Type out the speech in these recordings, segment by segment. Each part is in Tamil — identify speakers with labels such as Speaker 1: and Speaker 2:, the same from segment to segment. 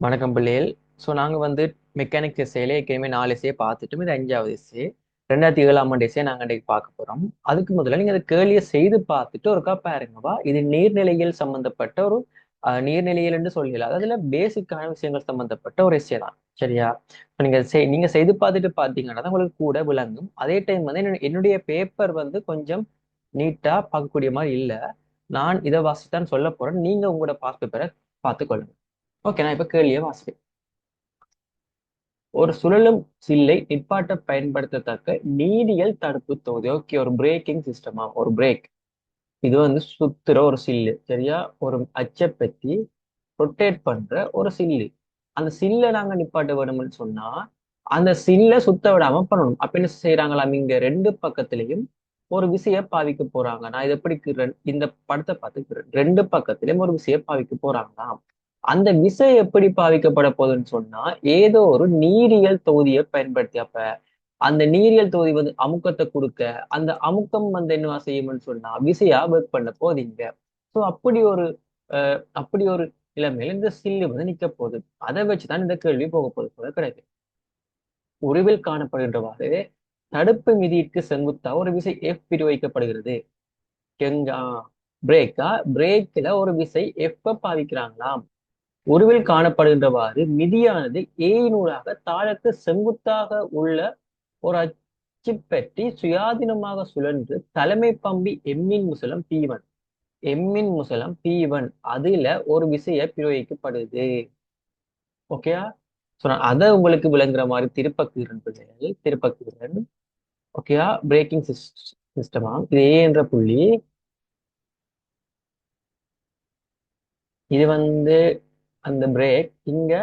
Speaker 1: வணக்கம் பிள்ளைகள். ஸோ நாங்கள் வந்து மெக்கானிக் எஸ்ஏல ஏற்கனவே 4 எஸ்ஏ பார்த்துட்டோம். இது 5வது எஸ்ஏ. 2007ஆம் ஆண்டு எஸ்ஏ நாங்கள் இன்றைக்கு பார்க்க போகிறோம். அதுக்கு முதல்ல நீங்கள் அந்த கேள்வியை செய்து பார்த்துட்டு ஒருக்கா பாருங்கப்பா. இது நீர்நிலையியல் சம்பந்தப்பட்ட ஒரு நீர்நிலையியல் என்று சொல்லலாம். அதில் பேசிக்கான விஷயங்கள் சம்பந்தப்பட்ட ஒரு எஸ்ஏ தான். சரியா? இப்போ நீங்கள் செய்து பார்த்துட்டு பார்த்தீங்கன்னா தான் உங்களுக்கு கூட விளங்கும். அதே டைம் வந்து என்னுடைய பேப்பர் வந்து கொஞ்சம் நீட்டாக பார்க்கக்கூடிய மாதிரி இல்லை. நான் இதை வாசித்தான் சொல்ல போகிறேன். நீங்கள் உங்களோட பாஸ் பேப்பரை பார்த்துக்கொள்ளுங்க. ஓகே, நான் இப்போ கேள்வியை வாசிப்பேன். ஒரு சுழலும் சில்லை நிப்பாட்ட பயன்படுத்தத்தக்க நீரியல் தடுப்பு தொகுதி. ஓகே, ஒரு பிரேக்கிங் சிஸ்டமா, ஒரு பிரேக். இது வந்து சுத்துற ஒரு சில்லு. சரியா? ஒரு அச்சை பத்தி ரொட்டேட் பண்ற ஒரு சில்லு. அந்த சில்லை நாங்க நிப்பாட்ட வேணும்னு சொன்னா அந்த சில்லை சுத்த விடாம பண்ணணும். அப்ப என்ன செய்யறாங்களாம், இங்க ரெண்டு பக்கத்திலையும் ஒரு விசைய பாவிக்க போறாங்க. நான் இதை எப்படி இந்த படத்தை பார்த்துக்கிறேன். ரெண்டு பக்கத்திலையும் ஒரு விசைய பாவிக்க போறாங்களாம். அந்த விசை எப்படி பாவிக்கப்பட போகுதுன்னு சொன்னா ஏதோ ஒரு நீரியல் தொகுதியை பயன்படுத்தி. அப்ப அந்த நீரியல் தொகுதி வந்து அமுக்கத்தை கொடுக்க, அந்த அமுக்கம் வந்து என்ன செய்யும்னு சொன்னா விசையா ஒர்க் பண்ண போதீங்க. ஸோ அப்படி ஒரு நிலைமையில இந்த சில்லு வந்து நிக்க போகுது. அதை வச்சுதான் இந்த கேள்வி போக போகுது போல கிடையாது. உருவில் காணப்படுகின்றவாறு தடுப்பு விதிக்கு செங்குத்தா ஒரு விசை எஃப் பிரயோகிக்கப்படுகிறது. எங்கா பிரேக்ல ஒரு விசை எஃப் பாவிக்கிறாங்களாம். உருவில் காணப்படுகின்றவாறு மிதியானது ஏயினூடாக தாழக்கு செங்குத்தாக உள்ள ஒரு அச்சு பெட்டி சுயாதீனமாக சுழன்று தலைமை பம்பி எம்மின் முசலம் P1 அதுல ஒரு விசைய பிரயோகிக்கப்படுது. ஓகேயா? சோ நான் அதை உங்களுக்கு விளங்குற மாதிரி திருப்பக்குகிறேன். ஓகேயா? பிரேக்கிங் சிஸ்டமா, இது ஏ என்ற புள்ளி. இது வந்து அந்த பிரேக். இங்க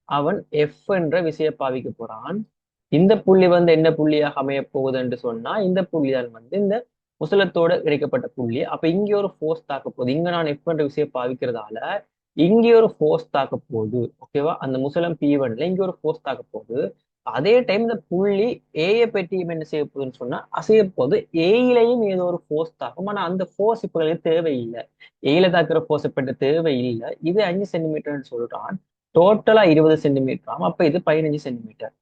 Speaker 1: அவன் எஃப் என்ற விசையை பாவிக்க போறான். இந்த புள்ளி வந்து என்ன புள்ளியாக அமைய போகுது என்று சொன்னா இந்த புள்ளி தான் வந்து இந்த முசலத்தோட இணைக்கப்பட்ட புள்ளி. அப்ப இங்க ஒரு ஃபோர்ஸ் தாக்க போகுது. இங்க நான் எஃப் என்ற விசையை பாவிக்கிறதால இங்க ஒரு ஃபோர்ஸ் தாக்க போகுது. ஓகேவா? அந்த முசலம் P1ல இங்க ஒரு ஃபோர்ஸ் தாக்க போகுது. அதே டைம் இந்த புள்ளி ஏய பெட்டியும் என்ன செய்ய போகுதுன்னு சொன்னா அசைய போகுது. ஏயிலையும் ஏதோ ஒரு ஃபோர்ஸ் தாக்கும். ஆனா அந்த ஃபோர்ஸ் இப்ப தேவையில்லை. ஏயில தாக்குற ஃபோர்ஸ் இப்ப தேவையில்லை. இது 5 சென்டிமீட்டர்னு சொல்றான். டோட்டலா 20 சென்டிமீட்டர். அப்ப இது 15 சென்டிமீட்டர்.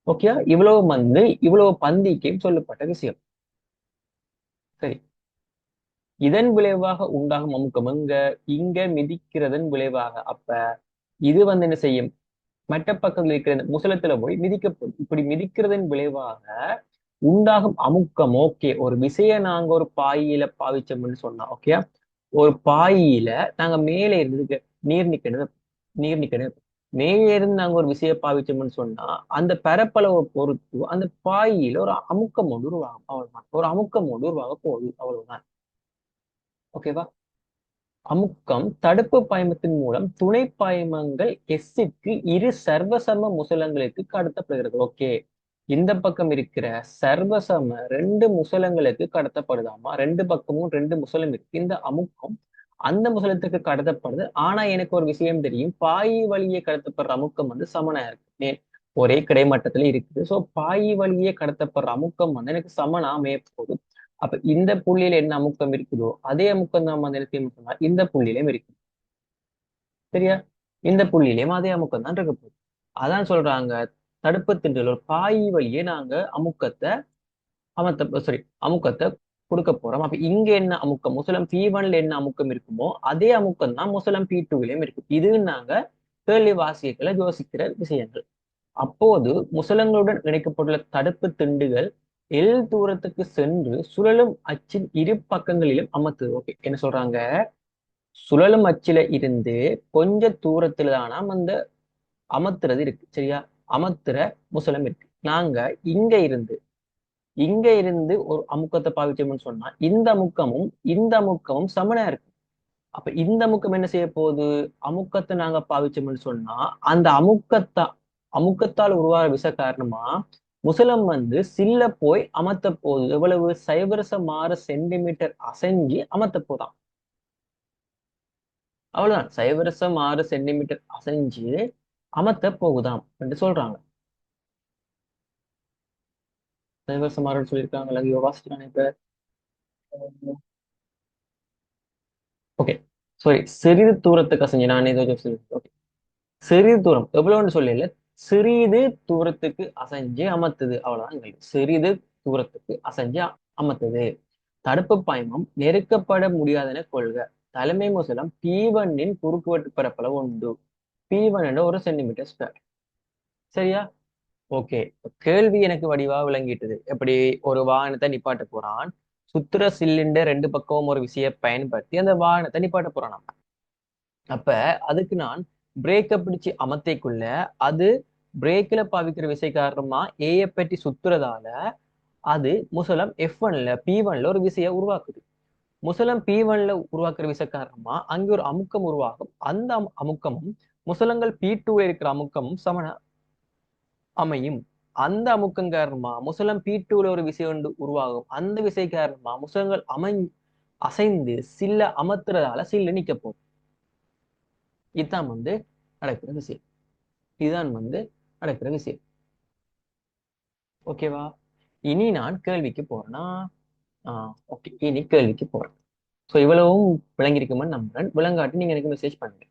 Speaker 1: ஓகே, இவ்வளவு பந்திக்கும் சொல்லப்பட்ட விஷயம். சரி, இதன் விளைவாக உண்டாகும் அமுக்கம் இங்க மிதிக்கிறதன் விளைவாக. அப்ப இது வந்து என்ன செய்யும், மற்ற பக்கத்தில் இருக்கிற இந்த முசலத்துல போய் மிதிக்க போகுது. இப்படி மிதிக்கிறதன் விளைவாக உண்டாகும் அமுக்கம். ஓகே, ஒரு விசைய நாங்க ஒரு பாயில பாவிச்சோம்னு சொன்னா, ஓகே, ஒரு பாயில நாங்க மேலே இருந்து நீர் நிக்கணும் நீர் நிக்கணும் மேலே இருந்து நாங்க ஒரு விசைய பாவிச்சோம்னு சொன்னா அந்த பரப்பளவை பொறுத்து அந்த பாயில ஒரு அமுக்கம் ஒன்று உருவாகும். அவ்வளவுதான். ஒரு அமுக்கம் ஒன்று உருவாக போகுது. அவ்வளவுதான். ஓகேவா? அமுக்கம் தடுப்பு பாய்மத்தின் மூலம் துணை பாய்மங்கள் எஸ்ஸிற்கு இரு சர்வசம முசலங்களுக்கு கடத்தப்படுகிறது. ஓகே, இந்த பக்கம் இருக்கிற சர்வசம ரெண்டு முசலங்களுக்கு கடத்தப்படுதாமா. ரெண்டு பக்கமும் ரெண்டு முசலம் இருக்கு. இந்த அமுக்கம் அந்த முசலத்துக்கு கடத்தப்படுது. ஆனா எனக்கு ஒரு விஷயம் தெரியும், பாய் வழியே கடத்தப்படுற அமுக்கம் வந்து சமனா இருக்கு. ஒரே கிடைமட்டத்துல இருக்குது. சோ பாய் வழியே கடத்தப்படுற அமுக்கம் வந்து எனக்கு சமனா அமைய போகுது. அப்ப இந்த புள்ளியில என்ன அமுக்கம் இருக்குதோ அதே அமுக்கம் தான் வந்து என்ன சொன்னா இந்த புள்ளியிலும் இருக்கு. சரியா? இந்த புள்ளியிலையும் அதே அமுக்கம் தான் இருக்க போகுது. அதான் சொல்றாங்க, தடுப்பு திண்டுகள் ஒரு பாய் வழியே நாங்க அமுக்கத்தை கொடுக்க போறோம். அப்ப இங்க என்ன அமுக்கம், முசலம் P1ல என்ன அமுக்கம் இருக்குமோ அதே அமுக்கம் தான் முசலம் P2விலையும் இருக்கு. இது நாங்க கேள்வி வாசியங்களை யோசிக்கிற விஷயங்கள். அப்போது முசலங்களுடன் இணைக்கப்பட்டுள்ள தடுப்பு திண்டுகள் எல் தூரத்துக்கு சென்று சுழலும் அச்சின் இரு பக்கங்களிலும் அமர்த்துது. ஓகே, என்ன சொல்றாங்க, சுழலும் அச்சில இருந்து கொஞ்ச தூரத்துல தானா அந்த அமர்த்துறது இருக்கு. சரியா? அமர்த்துற முசலம் இருக்கு. நாங்க இங்க இருந்து இங்க இருந்து ஒரு அமுக்கத்தை பாவிச்சோம்னு சொன்னா இந்த அமுக்கமும் சமனா இருக்கு. அப்ப இந்த அமுக்கம் என்ன செய்ய போகுது, அமுக்கத்தை நாங்க பாவிச்சோம்னு சொன்னா அந்த அமுக்கத்தால் உருவாக விசை காரணமா முசலம் வந்து சில்ல போய் அமர்த்த போகுது. எவ்வளவு, 0.6 சென்டிமீட்டர் அசைஞ்சு அமர்த்த போதாம். அவ்வளவுதான், 0.6 சென்டிமீட்டர் அசைஞ்சு அமர்த்த போகுதாம் என்று சொல்றாங்க. 0.6 சொல்லியிருக்காங்க. வாசிக்கிறானே இப்ப. ஓகே, சாரி, சிறிது தூரத்துக்கு அசைஞ்சு நான் ஏதோ ஓகே. சிறிது தூரம் எவ்வளவுன்னு சொல்லல, சிறிது தூரத்துக்கு அசைஞ்சு அமர்த்துது, அவ்வளவுதான் கேள்வி. சிறிது தூரத்துக்கு அசைஞ்சு அமர்த்துது. தடுப்பு பாய்மம் நெருக்கப்பட முடியாதென கொள்க. தலைமை முசலம் P1 குறுக்குவெட்டு பரப்பளவு உண்டு. P1 என்ற 1 சென்டிமீட்டர் ஸ்கொயர். சரியா? ஓகே. கேள்வி எனக்கு வடிவா விளங்கிட்டது. எப்படி ஒரு வாகனத்தை நிப்பாட்ட போறான், சுத்துற சிலிண்டர் ரெண்டு பக்கமும் ஒரு விசையை பயன்படுத்தி அந்த வாகனத்தை நிப்பாட்ட போறான். அப்ப அதுக்கு நான் பிரேக்கை பிடிச்சு அமர்த்திக்குள்ள அது பிரேக்ல பாவிக்கிற விசை காரணமா ஏய பற்றி சுத்துறதால அது முசலம் P1ல ஒரு விசையை உருவாக்குது. முசலம் P1ல உருவாக்குற விசை காரணமா அங்கே ஒரு அமுக்கம் உருவாகும். அந்த அமுக்கமும் முசலங்கள் P2ல இருக்கிற அமுக்கமும் சமன அமையும். அந்த அமுக்கம் காரணமா முசலம் P2ல ஒரு விசை ஒன்று உருவாகும். அந்த விசை காரணமா முசலங்கள் அசைந்து சில்ல அமர்த்துறதால சில்ல நிக்க போகும். இதுதான் நடக்கிற விஷயம். இதுதான் நடக்கிற விஷயம். ஓகேவா? இனி நான் கேள்விக்கு போறேன்னா, ஓகே, இனி கேள்விக்கு போறேன். ஸோ இவ்வளவும் விளங்கியிருக்குமென்னு நம்புறேன். விளங்காட்டி நீங்க எனக்கு மெசேஜ் பண்ணுங்க.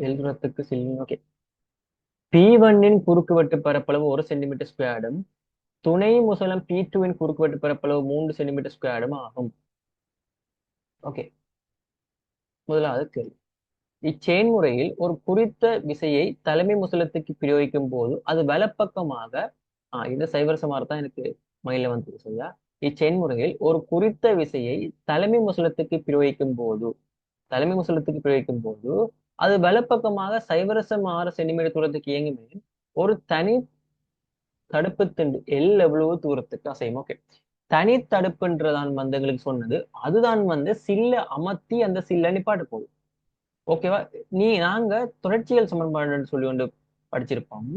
Speaker 1: எழுதுறதுக்கு செல்லுங்க. ஓகே. P1 குறுக்குவெட்டு பரப்பளவு 1 சென்டிமீட்டர் ஸ்கொயர்டும் துணை முசலம் P2 குறுக்குவெட்டு பரப்பளவு 3 சென்டிமீட்டர் ஸ்கொயர்டும் ஆகும். ஓகே. முதலாவது கேள்வி. இச்செயன்முறையில் ஒரு குறித்த விசையை தலைமை முசலத்துக்கு பிரயோகிக்கும் போது அது வலப்பக்கமாக இந்த சைவரசமாக தான் எனக்கு மயில வந்தது. சரியா? இச்செயன்முறையில் ஒரு குறித்த விசையை தலைமை முசலத்துக்கு பிரயோகிக்கும் போது அது வலப்பக்கமாக சைவரசம் 6 சென்டிமீட்டர் தூரத்துக்கு இயங்குமே ஒரு தனி தடுப்பு திண்டு எவ்வளவு தூரத்துக்கு அசையும். ஓகே. தனி தடுப்புன்றதான் எங்களுக்கு சொன்னது. அதுதான் சில்ல அமர்த்தி அந்த சில்ல நிப்பாட்டு போகுது. ஓகேவா? நாங்க தொடர்ச்சியல் சமன்பாடுன்னு சொல்லி ஒன்று படிச்சிருப்போம்.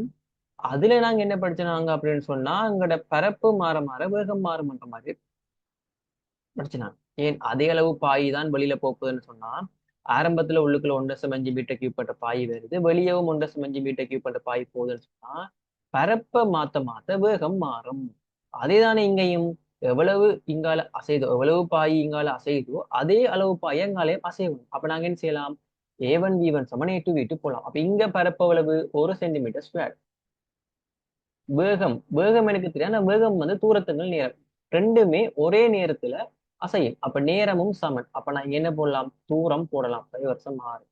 Speaker 1: அதுல நாங்க என்ன படிச்சோம் அப்படின்னு சொன்னா, அங்கட பரப்பு மாற மாற வேகம் மாறும்ன்ற மாதிரி படிச்சுனாங்க. ஏன் அதே அளவு பாய் தான் வெளியில போகுதுன்னு சொன்னா, ஆரம்பத்துல உள்ளுக்குள்ள 1.5 மீட்டர் கியூப் பட்ட பாய் வருது, வெளியவும் 1.5 மீட்டர் கியூப் பட்ட பாய் போகுதுன்னு சொன்னா, பரப்பை மாத்த மாத்த வேகம் மாறும். அதேதானே இங்கேயும் எவ்வளவு இங்கால அசைதோ, எவ்வளவு பாய் இங்கால அசைதோ அதே அளவு பாய் அங்காலையும் அசைவும். அப்ப நாங்க என்ன செய்யலாம்? A1 V1 சமன் A2 V2 போலாம். அப்ப இங்க பரப்பளவு 1 சென்டிமீட்டர் ஸ்கொயர். வேகம் எனக்கு தெரியும். ஆனா வேகம் தூரத்துங்கள் நேரம் ரெண்டுமே ஒரே நேரத்துல அசையும். அப்ப நேரமும் சமன். அப்ப நான் என்ன போடலாம்? தூரம் போடலாம். வருஷம் 6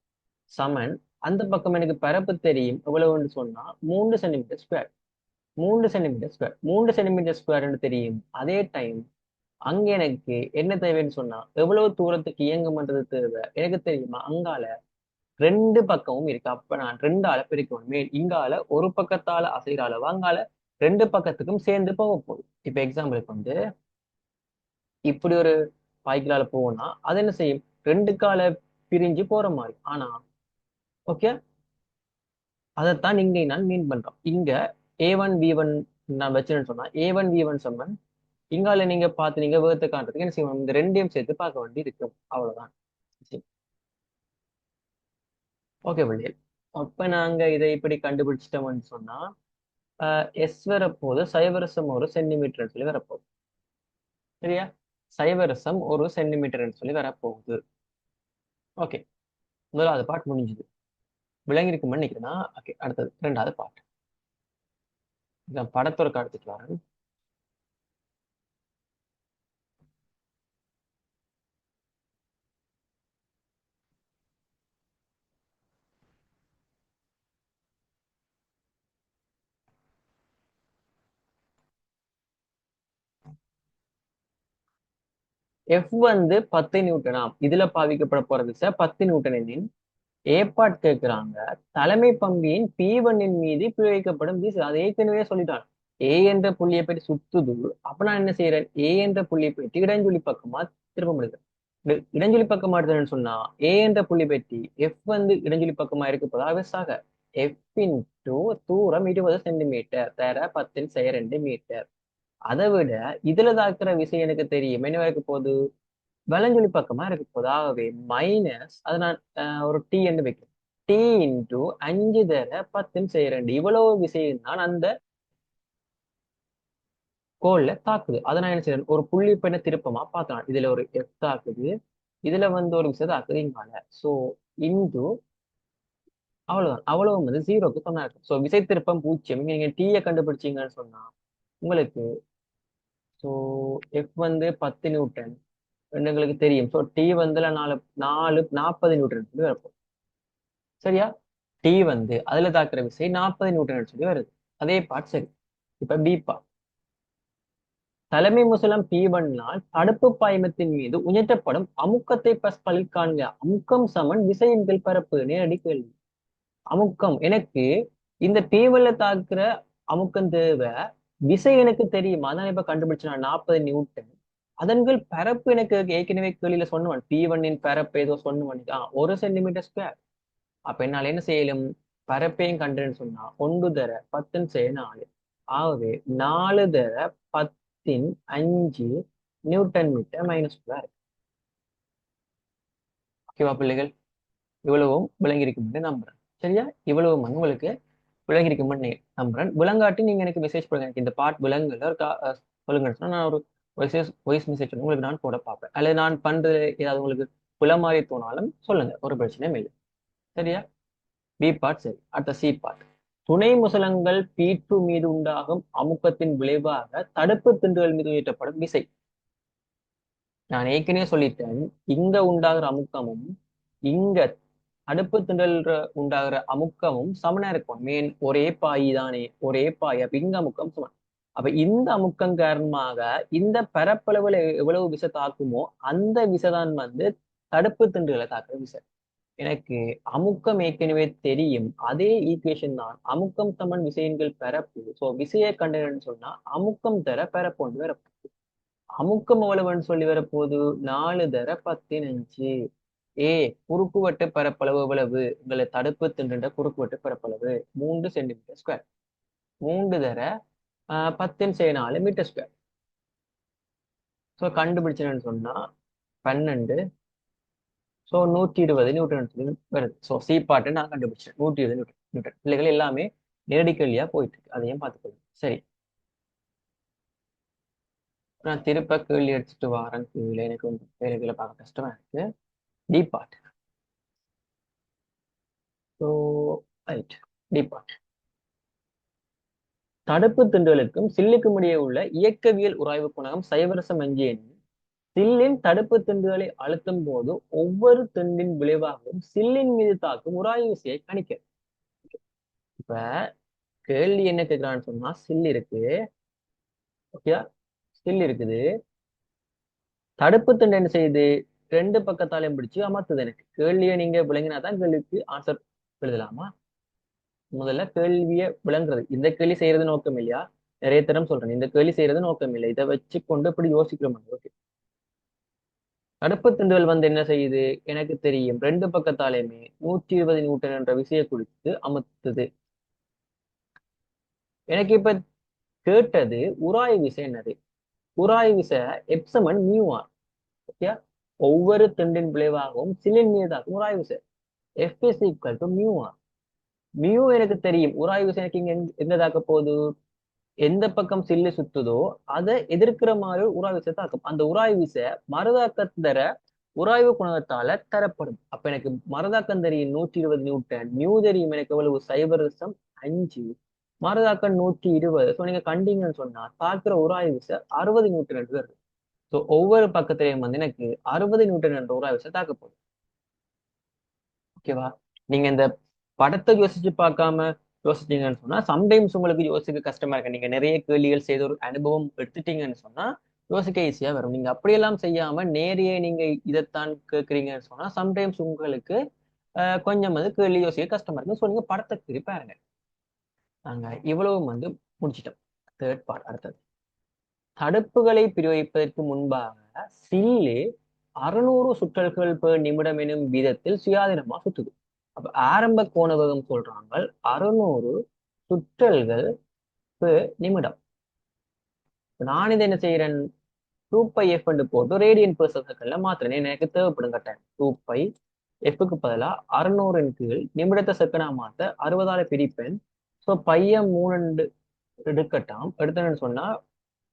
Speaker 1: சமன். அந்த பக்கம் எனக்கு பரப்பு தெரியும் எவ்வளவுன்னு சொன்னா 3 சென்டிமீட்டர் ஸ்கொயர். 3 சென்டிமீட்டர் ஸ்கொயர் தெரியும். அதே டைம் அங்க எனக்கு என்ன தேவைன்னு சொன்னா எவ்வளவு தூரத்துக்கு இயங்கும்ன்றது தேவை எனக்கு தெரியுமா? அங்கால ரெண்டு பக்கமும் இருக்கு. அப்ப நான் 2ஆல பிரிக்கணும். இங்கால ஒரு பக்கத்தால அசைகிற அளவு அங்கால ரெண்டு பக்கத்துக்கும் சேர்ந்து போக போகுது. இப்ப எக்ஸாம்பிளுக்கு இப்படி ஒரு பாய்க்கலால போகும்னா அது என்ன செய்யும்? ரெண்டு கால பிரிஞ்சு போற மாதிரி. ஆனா ஓகே, அதைத்தான் இங்க நான் மீன் பண்றோம். இங்க A1 V1 நான் வச்சுன்னு சொன்னா A1 V1 சமன் இங்கால நீங்க பார்த்து நீங்க வேகத்தை காட்டுறதுக்கு என்ன செய்யணும்? இந்த ரெண்டையும் சேர்த்து பார்க்க வேண்டி இருக்கும். அவ்வளவுதான். ஓகே பிள்ளைகள். அப்ப நாங்க இதை இப்படி கண்டுபிடிச்சிட்டோம்னு சொன்னா எஸ் வரப்போது சைவரசம் 1 சென்டிமீட்டர் சொல்லி வரப்போகுது. சரியா? சைவரசம் 1 சென்டிமீட்டர் சொல்லி வரப்போகுது. ஓகே. முதலாவது பாட்டு முடிஞ்சது. விளங்கியிருக்கும்னு நினைக்கிறேன்னா ஓகே. அடுத்தது ரெண்டாவது பாட்டு. படத்தோட காலத்துக்கு வரேன். எஃப் 10 நியூட்டனாம். இதுல பாவிக்கப்பட போற விசை 10 நியூட்டன் எனின் ஏற்பாடு கேட்கிறாங்க. தலைமை பம்பியின் P1 மீது பிரயோகிக்கப்படும் விசை. அது ஏற்கனவே சொல்லிட்டான். ஏ என்ற புள்ளியை பற்றி சுத்துது. அப்ப நான் என்ன செய்யறேன்? ஏ என்ற புள்ளியை பற்றி இடஞ்சொலி பக்கமா திரும்ப முடியும். இடஞ்சொலி பக்கமா எடுத்தேன்னு சொன்னா ஏ என்ற புள்ளி பற்றி எஃப் இடஞ்சொலி பக்கமா இருக்க போதா விசாக எஃப் இன்டு தூரம் 20 சென்டிமீட்டர் தர 10/2 மீட்டர். அதை விட இதுல தாக்குற விசை எனக்கு தெரியும். என்ன இருக்க போகுது? வலஞ்சொலி பக்கமா இருக்க போகுது. ஆகவே மைனஸ் அதை நான் ஒரு டி என்று வைக்கிறேன். டி இன்டு 5 தர 10/2 இவ்வளவு விசையும் தான் அந்த கோல்ல தாக்குது. அதை நான் என்ன செய்யறேன்? ஒரு புள்ளி பெண்ண திருப்பமா பார்க்கலாம். இதுல ஒரு எஃப் தாக்குது, இதுல ஒரு விசை தாக்குது இங்கால. சோ இன்டு அவ்வளவுதான். அவ்வளவு வந்து ஜீரோக்கு சமனா இருக்கும். ஸோ விசை திருப்பம் 0. நீங்க டீயை கண்டுபிடிச்சீங்கன்னு சொன்னா உங்களுக்கு ஸோ எஃப் வந்து 10 நியூட்டன் எங்களுக்கு தெரியும். ஸோ டி வந்து 40 நியூட்டன் சொல்லி வரப்போம். சரியா? டி வந்து அதுல தாக்குற விசை 40 நியூட்டன் சொல்லி வருது. அதே பார்ட் சரி. இப்ப பி பார்ட். தலைமை முசலம் P1-னால் தடுப்பு பாய்மத்தின் மீது உயர்த்தப்படும் அமுக்கத்தை பலில் காண்க. அமுக்கம் சமன் விசையின் கீழ் பரப்பு. நேரடி கேள்வி. அமுக்கம் எனக்கு இந்த P1-ல தாக்குற அமுக்கம் தேவை. விசை எனக்கு தெரியும். அதான் இப்ப கண்டுபிடிச்சேன் 40 நியூட்டன். அதன் கீழ் பரப்பு எனக்கு ஏற்கனவே கேள்வியில சொன்னவன் P1-இன் பரப்பு ஏதோ சொன்னவன் 1 சென்டிமீட்டர் ஸ்கொயர். அப்ப என்னால என்ன செய்யலும் பரப்பையும் கண்டுன்னு சொன்னா 1 தர 10 4. ஆகவே 4 தர 10 5 நியூட்டன் மீட்டர் மைனஸ் ஸ்கொயர். ஓகேவா பிள்ளைகள்? இவ்வளவும் விளங்கியிருக்கும் நம்புறேன். சரியா? இவ்வளவு உங்களுக்கு விளங்கியிருக்கும் நம்புறேன். விளங்காட்டி நீங்க எனக்கு மெசேஜ் பண்ணுங்க. எனக்கு இந்த பார்ட் விளங்குல சொல்லுங்கன்னு சொன்னா நான் ஒரு வாய்ஸ் மெசேஜ் உங்களுக்கு நான் போட பார்ப்பேன். அல்லது நான் பண்றது ஏதாவது உங்களுக்கு புல மாதிரி தோணாலும் சொல்லுங்க, ஒரு பிரச்சனையும் இல்லை. சரியா? பி பார்ட் சரி. அடுத்த சி பார்ட். துணை முசலங்கள் P2 மீது உண்டாகும் அமுக்கத்தின் விளைவாக தடுப்பு திண்டுகள் மீது உயர்த்தப்படும் விசை. நான் ஏற்கனவே சொல்லிட்டேன், இங்க உண்டாகிற அமுக்கமும் இங்க தடுப்பு திண்டல் உண்டாகிற அமுக்கமும் சமனா இருக்கும். மீன் ஒரே பாய் தானே, ஒரே பாய். அப்ப இங்க அமுக்கம் சமன். அப்ப இந்த அமுக்கம் காரணமாக இந்த பரப்பளவுல எவ்வளவு விசை தாக்குமோ அந்த விசைதான் வந்து தடுப்பு திண்டுகளை தாக்குற விசை. எனக்கு அமுக்கம் ஏற்கனவே தெரியும். அதே ஈக்குவேஷன் தான் அமுக்கம் சமன் விசையின்கள் பரப்பு. சோ விசையை கண்டறின்னு சொன்னா அமுக்கம் தர பரப்பு ஒன்று வரப்போகுது. அமுக்கம் எவ்வளவுன்னு சொல்லி வரப்போகுது 4 தர 10 ஏ குறுக்குவட்டு பரப்பளவு எவ்வளவு? உங்களை தடுப்பு திண்டுன்ற குறுக்குவட்டு பரப்பளவு 3 சென்டிமீட்டர் ஸ்கொயர். 3 தர 10 4 மீட்டர் ஸ்கொயர். ஸோ கண்டுபிடிச்சேன்னு சொன்னா 12. ஸோ 120 நியூட்டன் வருது. ஸோ சி பாட்டு நான் கண்டுபிடிச்சேன் 120 நியூட்டன். பிள்ளைகள் எல்லாமே நேரடி கேள்வியா போயிட்டு இருக்கு. அதையும் பார்த்துக்கணும். சரி, நான் திருப்ப கேள்வி எடுத்துட்டு வரேன். கீழே எனக்கு வந்து வேலைகளை பார்க்க கஷ்டமா இருக்கு. D part. So right, D part. தடுப்பு திண்டுகளுக்கும் சில்லுக்கும் இடையே உள்ள இயக்கவியல் உராய்வு குணகம் சைவரசம் அஞ்சு எனில் சில்லின் தடுப்பு திண்டுகளை அழுத்தும் போது ஒவ்வொரு திண்டின் விளைவாகவும் சில்லின் மீது தாக்கும் உராய்வு விசையை கணிக்க. இப்ப கேள்வி என்ன கேட்கிறான்னு சொன்னா சில் இருக்கு. ஓகே, சில் இருக்குது. தடுப்பு திண்டு என்ன செய்யுது? 2 பக்கத்தாலையும் பிடிச்சு அமர்த்துது. எனக்கு கேள்வியை நீங்க விளங்கினாதான் கேள்விக்கு ஆன்சர் எழுதலாமா? முதல்ல கேள்வியை விளங்குறது. இந்த கேள்வி செய்யறது நோக்கம் இல்லையா? நிறைய தரம் சொல்றேன், இந்த கேள்வி செய்யறது நோக்கம் இல்லை. இதை வச்சு கொண்டு இப்படி யோசிக்கிறோம். ஓகே, தடுப்பு திண்டுகள் வந்து என்ன செய்யுது? எனக்கு தெரியும் 2 பக்கத்தாலையுமே 120 நியூட்டன் என்ற விசையை குறித்து அமர்த்துது. எனக்கு இப்ப கேட்டது உராய்வு விசை என்னது? உராய்வு விசை எப்சமன் மியூஆர். ஓகே, ஒவ்வொரு திண்டின் விளைவாகவும் சிலின் மீதாகும் உராய்வு விசை F is equal to mu R. Mu எனக்கு தெரியும். உராய்வு விசை எனக்கு இங்க எங்க தாக்க போகுது? எந்த பக்கம் சில்லு சுத்துதோ அதை எதிர்க்கிற மாதிரி உராய்வு விசை தாக்கும். அந்த உராய்வு விசை மறுதாக்கம் தர உராய்வு குணகத்தால தரப்படும். அப்ப எனக்கு மறுதாக்கம் தெரியும் 120 நியூட்டன். மியூ தெரியும் எனக்கு எவ்வளவு? 0.5. மறுதாக்கம் 120. ஸோ நீங்க கண்டீங்கன்னு சொன்னா தாக்குற உராய்வு விசை 60 நியூட்டன் என்று வருது. ஸோ ஒவ்வொரு பக்கத்திலையும் வந்து எனக்கு 60 நியூட்டன் என்ற உராய்வு விசை தாக்க போகுது. ஓகேவா? நீங்க இந்த படத்தை யோசிச்சு பார்க்காம யோசிச்சீங்கன்னு சொன்னா சம்டைம்ஸ் உங்களுக்கு யோசிக்க கஷ்டமா இருக்கு. நீங்க நிறைய கேள்விகள் செய்த ஒரு அனுபவம் எடுத்துட்டீங்கன்னு சொன்னா யோசிக்க ஈஸியா வரும். நீங்க அப்படியெல்லாம் செய்யாம நேரையே நீங்க இதைத்தான் கேட்கறீங்கன்னு சொன்னா சம்டைம்ஸ் உங்களுக்கு கொஞ்சம் வந்து கேள்வி யோசிக்க கஷ்டமா இருக்கு. ஸோ நீங்க படத்தை திருப்பி பாருங்க. நாங்க இவ்வளவும் வந்து முடிச்சிட்டோம். Third part. அடுத்தது தடுப்புகளை பிரயோகிப்பதற்கு முன்பாக சில்லு 600 சுற்றல்கள் பெர் நிமிடம் எனும் வீதத்தில் சுயாதீனமா சுத்துது. அப்ப ஆரம்ப கோண வேகம் சொல்றாங்க 600 சுற்றல்கள் பெர் நிமிடம். நான் இதை என்ன செய்யறேன்? 2πf போட்டு ரேடியன் பெர் செகண்ட்ல மாத்துறேன். எனக்கு தேவைப்படும் கட்டாயம் 2π எஃப்க்கு பதிலா 600 கீழ் நிமிடத்தை செகண்டா மாத்த 60ஆல பிரிப்பேன். ஸோ பைய 3 எடுக்கட்டாம். எடுத்தேன்னு சொன்னா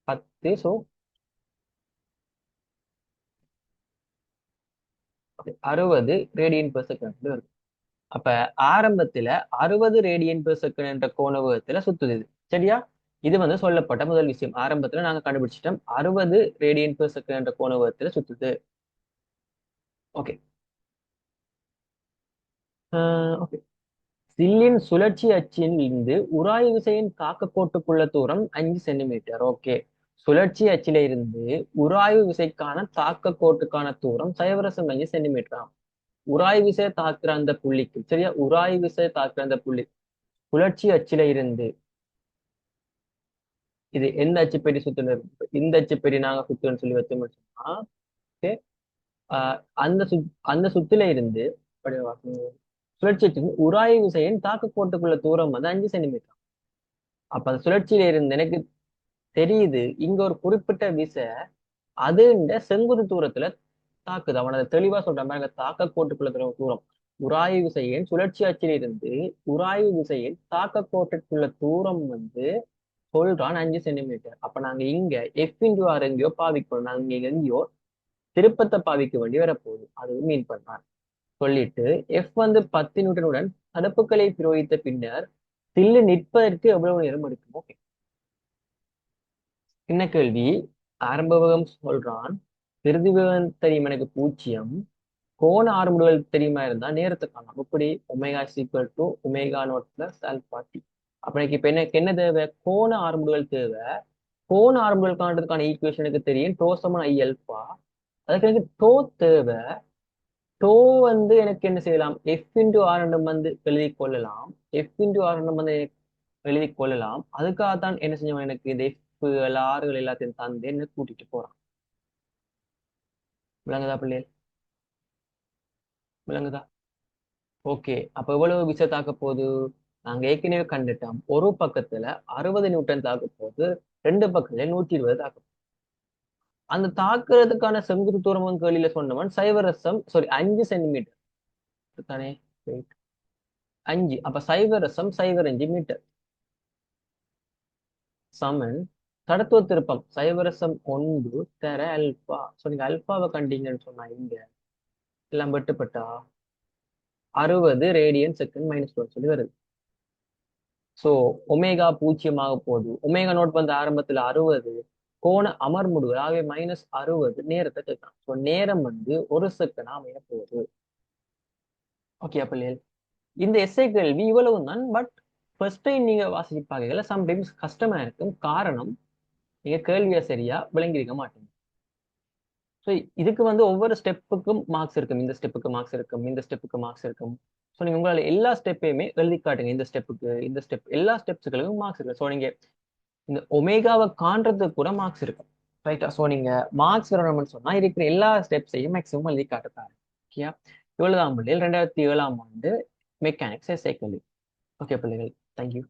Speaker 1: 10. ஸோ 60 ரேடியன் பெர் செகண்ட் வருது. அப்ப ஆரம்பத்துல 60 ரேடியன் பெர் செகண்ட் என்ற கோண வேகத்துல சுத்துது இது. சரியா? இது வந்து சொல்லப்பட்ட முதல் விஷயம். ஆரம்பத்துல நாங்க கண்டுபிடிச்சிட்டோம் 60 ரேடியன் பெர் செகண்ட் என்ற கோண வேகத்துல சுத்துது. ஓகே. ஓகே. சில்லின் சுழற்சி அச்சில் இருந்து உராய்வு விசையின் தாக்க கோட்டுக்குள்ள தூரம் 5 சென்டிமீட்டர். ஓகே. சுழற்சி அச்சில இருந்து உராய்வு விசைக்கான தாக்க கோட்டுக்கான தூரம் 0,5 சென்டிமீட்டர். உராய்வு விசை தாக்குற அந்த புள்ளிக்கு, சரியா? உராய்வு விசை தாக்குற அந்த புள்ளி சுழற்சி அச்சில இருந்து இது எந்த அச்சுப்பெட்டி சுத்துல இருக்கு? இந்த அச்சுப்பெட்டி நாங்க சுத்துன்னு சொல்லி வச்சோம்னு சொன்னா, okay, அந்த அந்த சுத்துல இருந்து சுழற்சி அச்சுக்கு உராய்வு விசையின் தாக்க கோட்டுக்குள்ள தூரம் வந்து 5 சென்டிமீட்டர். அப்ப அந்த சுழற்சியில இருந்து எனக்கு தெரியுது இங்க ஒரு குறிப்பிட்ட விசை அது இந்த செங்குத்து தூரத்துல தாக்குது. அவன் அதை தெளிவா சொல்றான் பாருங்க, தாக்க கோட்டுக்குள்ள தூரம் உராய்வு விசையின் சுழற்சி அச்சில் இருந்து உராய்வு விசையின் தாக்க கோட்டுக்குள்ள தூரம் வந்து சொல்றான் 5 சென்டிமீட்டர். அப்ப நாங்க இங்க எஃப் இன்டு ஆர் எங்கேயோ பாவிக்கணும். நாங்க இங்க எங்கேயோ திருப்பத்தை பாவிக்க வேண்டி வரப்போகுது. அது மீன் பண்றான். சொல்லிட்டு எஃப் வந்து 10 நியூட்டனுடன் தடுப்புகளை பிரயோகித்த பின்னர் சில்லு நிற்பதற்கு எவ்வளவு நேரம் எடுக்கும்? ஓகே. என்ன கேள்வி? ஆரம்ப வேகம் சொல்றான், இறுதி வேகம் தெரியும் எனக்கு 0, கோண ஆர்முடுதல் தெரியுமா இருந்தா நேரத்தை காணலாம். எப்படி? Omega equal to omega naught plus alpha T. அப்ப எனக்கு இப்ப என்ன தேவை? கோண ஆர்முடுதல் தேவை. கோண ஆர்முடுதல் காண்றதுக்கான ஈக்குவேஷனுக்கு தெரியும் டோ சமன் ஐ அல்பா. அதுக்கு எனக்கு டோ தேவை. டோ வந்து எனக்கு என்ன செய்யலாம்? எஃப் இன்டு ஆர் வந்து எழுதி கொள்ளலாம். எஃப் இன்டு ஆர் வந்து எழுதி கொள்ளலாம். அதுக்காகத்தான் என்ன செஞ்சவன் எனக்கு இந்த எஃப்கள் ஆறுகள் எல்லாத்தையும் தந்து என்ன கூட்டிட்டு போறான். விளங்குதா பிள்ளைகள்? விளங்குதா? ஓகே. அப்ப எவ்வளவு விசை தாக்க போகுது? நாங்க ஏற்கனவே கண்டுட்டோம். ஒரு பக்கத்துல 60 நியூட்டன் தாக்க போகுது, ரெண்டு பக்கத்துல 120 தாக்க போகுது. அந்த தாக்குறதுக்கான செங்குத்து தூரம் கேள்வியில சொன்னவன் சைவரசம் சாரி 5 சென்டிமீட்டர் தானே? Wait. 5. அப்ப சைவரசம் 0,5 மீட்டர் சமன் கடத்துவ திருப்பம் சைவரசம் 1 தர அல்பா. சோ நீங்க அல்பாவை கண்டீங்கன்னு சொன்னா இங்க எல்லாம் வெட்டுப்பட்டா 60 ரேடியன் செகண்ட் -1 சொல்லி வருது. சோ ஒமேகா 0 போகுது. ஒமேகா நோட் வந்து ஆரம்பத்துல 60, கோண அமர்முடுவு ஆகவே -60 நேரத்தை கேட்கலாம். சோ நேரம் வந்து 1 செகண்ட் அமைய போகுது. ஓகே பிள்ளைகள், இந்த எஸ்ஐ கேள்வி இவ்வளவு தான். பட் ஃபர்ஸ்ட் டைம் நீங்க வாசிப்பாங்க சம்டைம்ஸ் கஷ்டமா இருக்கும். காரணம், நீங்க கேள்வியை சரியா விளங்கியிருக்க மாட்டீங்க. ஸோ இதுக்கு வந்து ஒவ்வொரு ஸ்டெப்புக்கும் மார்க்ஸ் இருக்கும். இந்த ஸ்டெப்புக்கு மார்க்ஸ் இருக்கும், இந்த ஸ்டெப்புக்கு மார்க்ஸ் இருக்கும். ஸோ நீங்க உங்களால எல்லா ஸ்டெப்பையுமே எழுதி காட்டுங்க. இந்த ஸ்டெப்புக்கு, இந்த ஸ்டெப், எல்லா ஸ்டெப்ஸுகளுக்கும் மார்க்ஸ் இருக்கு. ஸோ நீங்க இந்த ஒமேகாவை காண்றதுக்கு கூட மார்க்ஸ் இருக்கும். ரைட்டா? ஸோ நீங்க மார்க்ஸ் வரணும்னு சொன்னா இருக்கிற எல்லா ஸ்டெப்ஸையும் மேக்ஸிமம் எழுதி காட்டுறாங்க. ஓகே. இவ்வளவுதான் பிள்ளைகள் 2007ஆம் ஆண்டு மெக்கானிக்ஸ் எஸ்ஐ கேள்வி. ஓகே பிள்ளைகள், தேங்க்யூ.